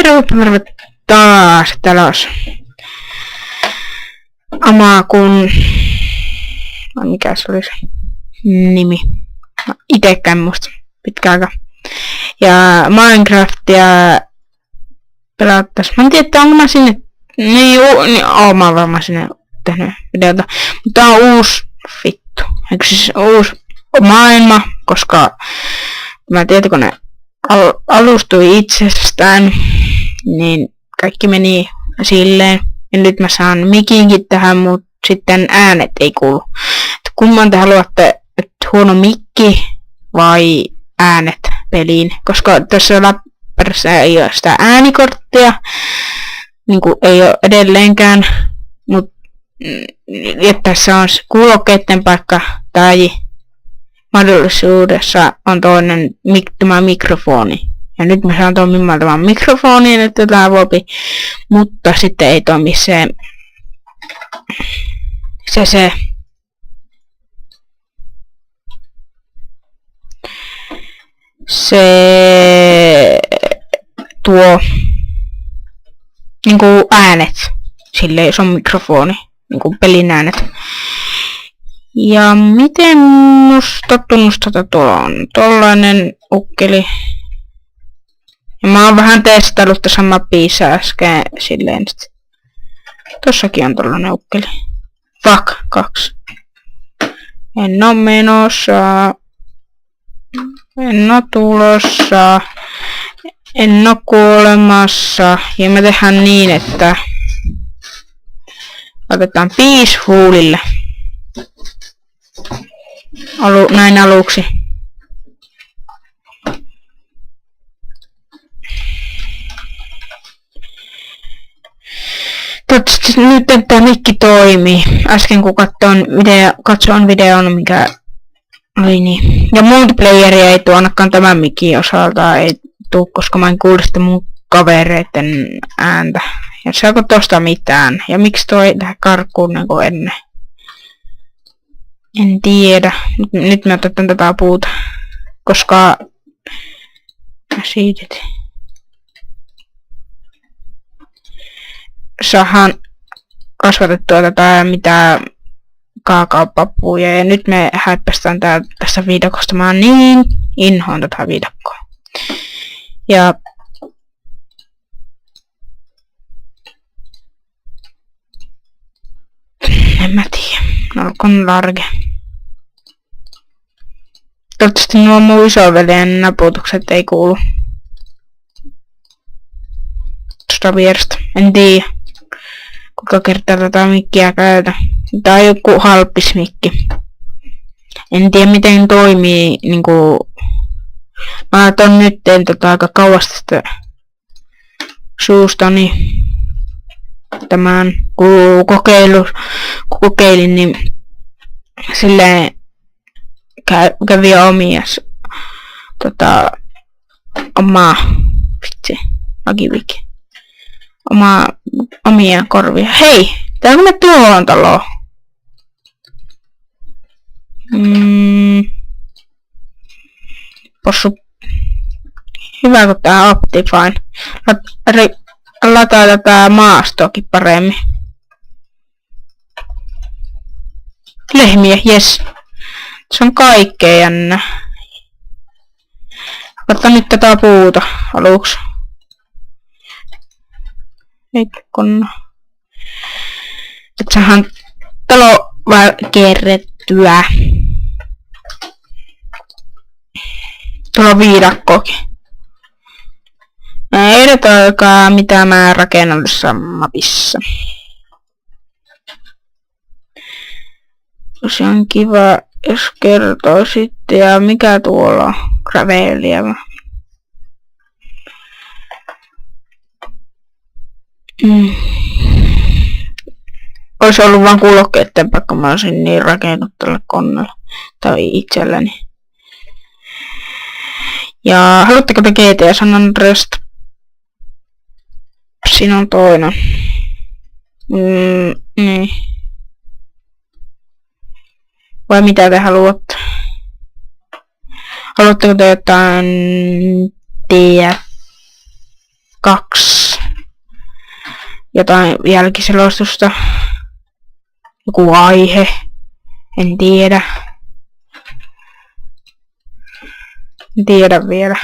Terve taas talos. Kun... Mikä se oli se nimi? Itekään muista pitkä aika. Ja Minecraftia pelattais. Mä en tiedä, onko mä sinne... mä oon varmaan sinne tehnyt videota. Mutta tää on uusi vittu. Eikö siis uusi maailma, koska mä tietokone alustui itsestään, niin kaikki meni silleen. Ja nyt mä saan mikinkin tähän, mutta sitten äänet ei kuulu. Et kumman te haluatte, että huono mikki vai äänet peliin? Koska tässä läppärissä ei ole sitä äänikorttia, niin kuin ei ole edelleenkään, mutta tässä on kuulokkeiden paikka tai mahdollisuudessa on toinen tämä mikrofoni. Ja nyt mä saan toimimaan tämän mikrofonin, että tää voi, mutta sitten ei toimi se tuo niinku äänet, sille jos on mikrofoni, niinku pelin äänet. Ja miten musta tunnustata tuolla on tollainen ukkeli. Ja mä oon vähän testaillut tässä mapissa äsken silleen, että tossakin on tollanen ukkeli. Fuck, 2. En oo menossa. En oo tulossa. En oo kuolemassa. Ja me tehdään niin, että otetaan peacefulille. Näin aluksi. Toivottavasti nyt tämä mikki toimii. Äsken kun katsoin videon, mikä oli niin. Ja multiplayeria ei tule ainakaan tämän mikin osalta ei tule, koska mä en kuule sitä mun kavereiden ääntä. Ja saako tosta mitään? Ja miksi toi tähän karkuun niin kuin ennen? En tiedä. Nyt mä otan tätä puuta. Koska... Siitit. Saadaan kasvatettua tätä mitä kaakaopappuja. Ja nyt me häippästään tässä viidakosta. Mä niin inhoan tätä viidakkoa. Ja... En mä tiedä. No, on large. Toivottavasti nuo mun isoveljen naputukset ei kuulu. Tuosta vierestä. En tiedä. Kuinka kertaa tätä mikkiä käytä. Tää on joku halppis mikki. En tiedä miten toimii niinku... Mä otan nyt aika kauas tästä suustani. Tämän kun kokeilin, niin silleen kävi omia omia korvia. Hei! Täällä me tuohon taloon. Possu. Hyvä kun tää Optifine. Lataa tätä maastoakin paremmin. Lehmiä, jes. Se on kaikkea jännä. Otta nyt tätä puuta aluksi. Heikkona. Et saadaan talo kierrettyä. Tuolla on viidakkoakin. Ei edetä mitä mä rakennan tässä mapissa. Tosiaan kiva, jos kertoisitte ja mikä tuolla on gravelia. Olisi ollut vaan kuulokkeiden pakko, mä olisin niin rakennut tälle koneelle tai itselläni. Ja haluatteko te GTA San Andreas? Siinä on toinen. Niin. Vai mitä te haluatte? Haluatteko te jotain TF2 jotain jälkiselostusta. Joku aihe. En tiedä. En tiedä vielä.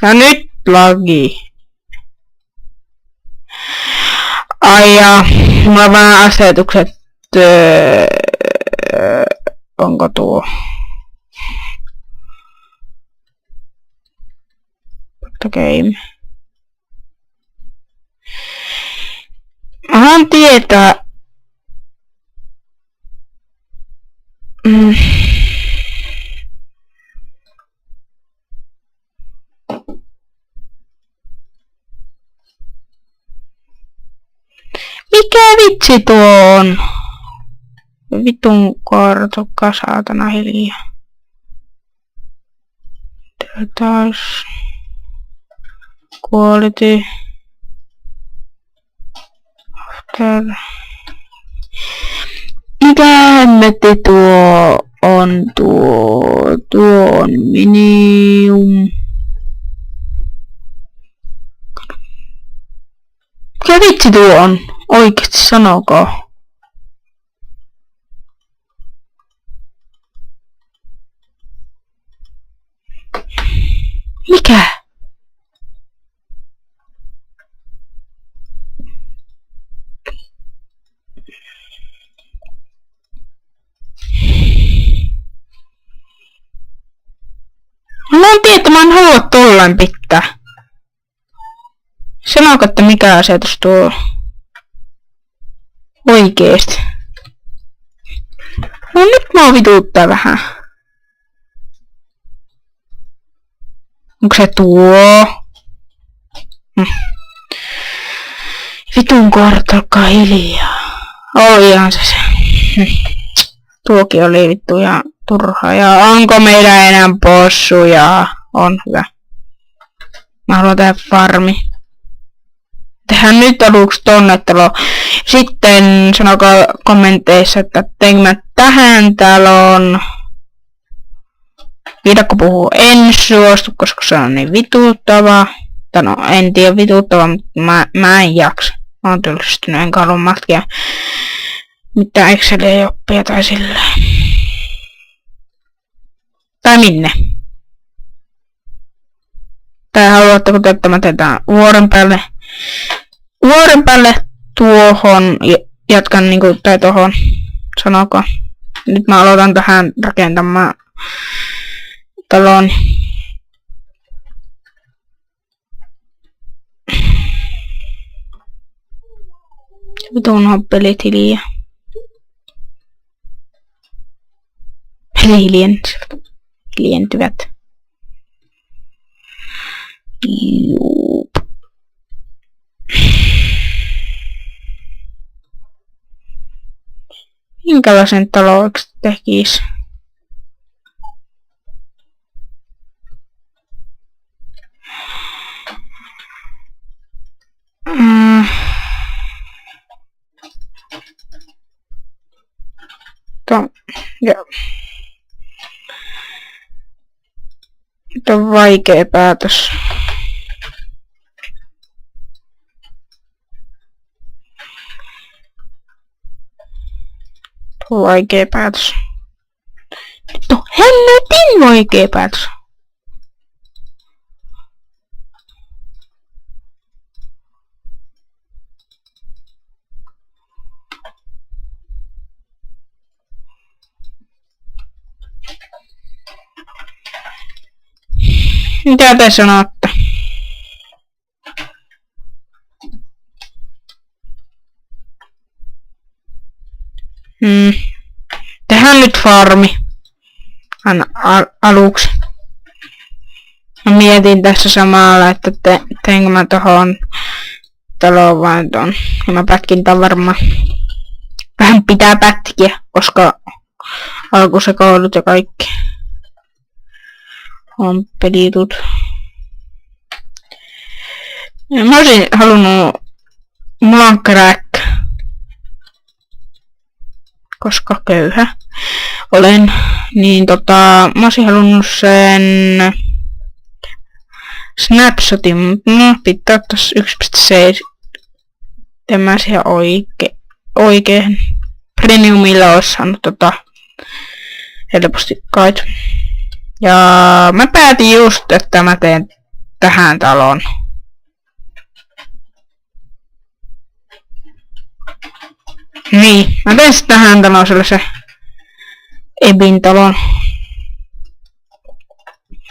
Ja nyt lagi. Ai ja, mulla on vähän asetukset. Onko tuo? Game. Mä haluan tietää. Mikä vitsi tuo on? Vitun kartukka, saatana hiljaa. Taas. Quality. After. Mikä hemmetti tuo on tuo on minimum. Mikä vitsi tuo on? Oikeesti sanokaa. Mikä? Mä en tiedä, että mä en halua tolleen pitää. Sanoiko, että mikä asetus tuo oikeesti? No nyt mä vituuttaa vähän. Onko se tuo? Vitun kartalkka hiljaa. Olihan se. Tuokin oli vittu ihan turha. Ja onko meillä enää possuja? On hyvä. Mä haluan tehdä farmi. Tehdään nyt aluksi tonne talo. Sitten sanokaa kommenteissa, että teenkö mä tähän taloon. Viidakko puhuu en suostu, koska se on niin vituuttava. Tai no en tiedä vituuttava, mutta mä en jaksa. Mä oon tylsistynyt, enkä halua matkia mitään Exceliä oppia tai silleen. Tai minne? Tai haluatteko te, että mä teetään vuoren päälle tuohon, jatkan niinku, tai tohon, sanokaa. Nyt mä aloitan tähän rakentamaan talon. Vitun hoppelit hiljaa. Hiljentyvät. Juup. Minkälaisen taloiksi tekis? Joo. Nyt on vaikea päätös. Vaikea päätös. Nyt on hemmetin vaikea päätös. Mitä te sanotte? Tehdään nyt farmi. Aina aluksi. Mä mietin tässä samalla, että teenkö mä tohon taloon vai ton. Ja mä pätkin tän varmaan. Vähän pitää pätkiä, koska alkusekoulut ja kaikki on pelitut. Ja mä olisin halunnut, mulla on crack, koska köyhä olen, niin mä olisin halunnut sen snapshotin, mutta no pitää ottaa 1.7 En mä siihen oikein premiumilla ois saanut helposti kait. Ja mä päätin just, että mä teen tähän taloon. Niin, mä teen sit tähän taloon sellaisen Ebin talon.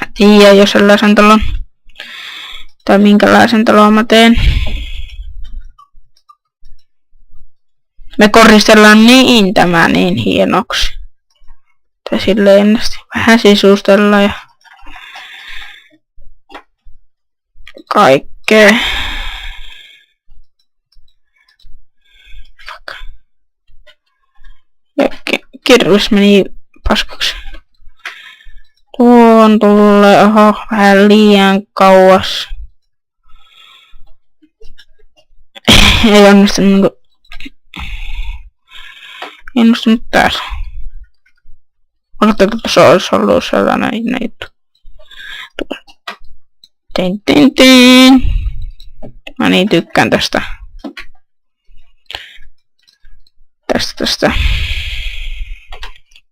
Mä tiedän jo sellaisen talon. Tai minkälaisen talon mä teen. Me koristellaan niin tämä niin hienoksi. Tai silleen vähän sisustellaan ja kaikkea. Ja kirves meni paskaksi. Tuon tulee vähän liian kauas. Ei onnistu niinku. Ei onnistunut taas. Oletteko tuossa olisi ollut sellainen juttu. Tin. Mä niin tykkään tästä. Tästä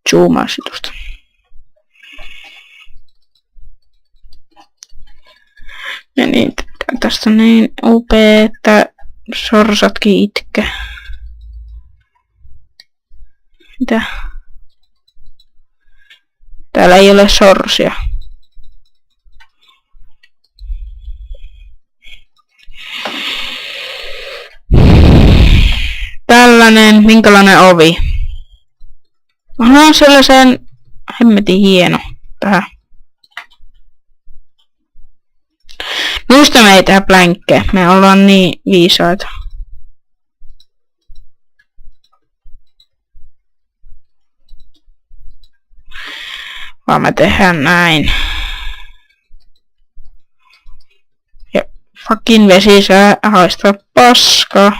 zoomausitusta. Ja niin, tästä niin upea, että sorsatkin itke. Mitä? Täällä ei ole sorsia. Tällainen, minkälainen ovi? On sellaisen hemmetin hieno tähän. Minusta me ei tehdä plänkkejä, me ollaan niin viisaita. Vaan me tehdään näin. Ja fucking vesi saa haistaa paskaa.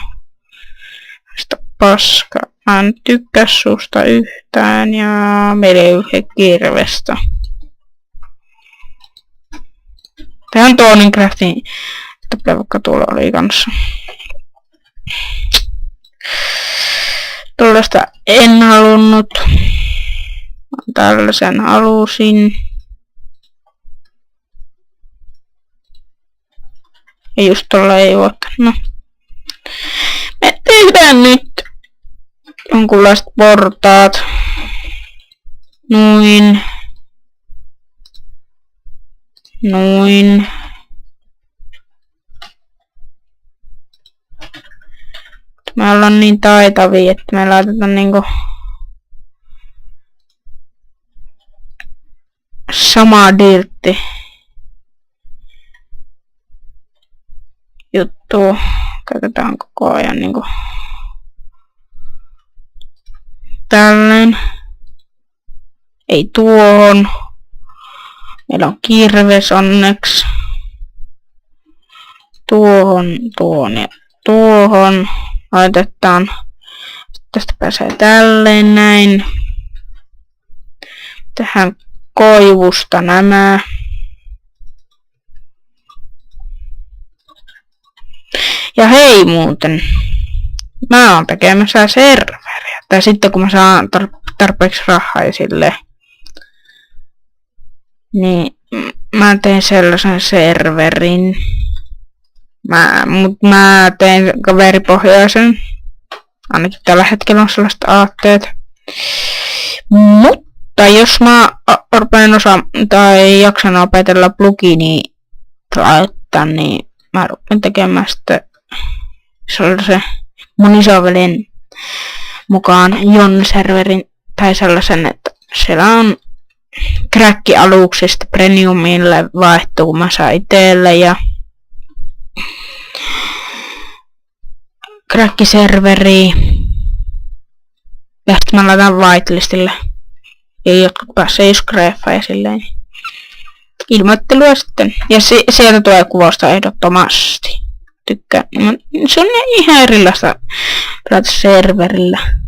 Mä en tykkää susta yhtään ja meillä ei ole kirvestä. Tähän Toonicraftin vaikka tuolla oli kanssa. Tuollaista en halunnut. Tällaisen halusin. Ja just tuolla ei ottanut. No. Me tehdään nyt jonkunlaiset portaat. Noin. Me ollaan niin taitavia, että me laitetaan niinku sama dirtti juttu. Käytetään koko ajan niinku tälleen. Ei tuohon. Meillä on kirves onneksi. Tuohon ja tuohon. Laitetaan. Tästä pääsee tälleen näin. Tähän koivusta nämä. Ja hei muuten. Mä oon tekemässä serveriä. Tai sitten kun mä saan tarpeeksi rahaa ja silleen. Niin mä teen sellaisen serverin. Mä teen kaveripohjaisen. Ainakin tällä hetkellä on sellaiset aatteet. Mutta jos mä rupean tai jaksan opetella pluginia laittaa, niin mä rupean tekemään sitten sellaisen mun isoveljen mukaan Jon-serverin tai sellaisen, että siellä on crack-aluksista premiumille vaihtuu, kun mä saan itelle ja crack-serveri. Ja sitten mä laitan whitelistille. Ja jotkut pääsee just greffaa ja silleen. Ilmoittelua sitten. Ja sieltä tulee kuvausta ehdottomasti. Tykkään. Se on ihan erilaista pelata serverillä.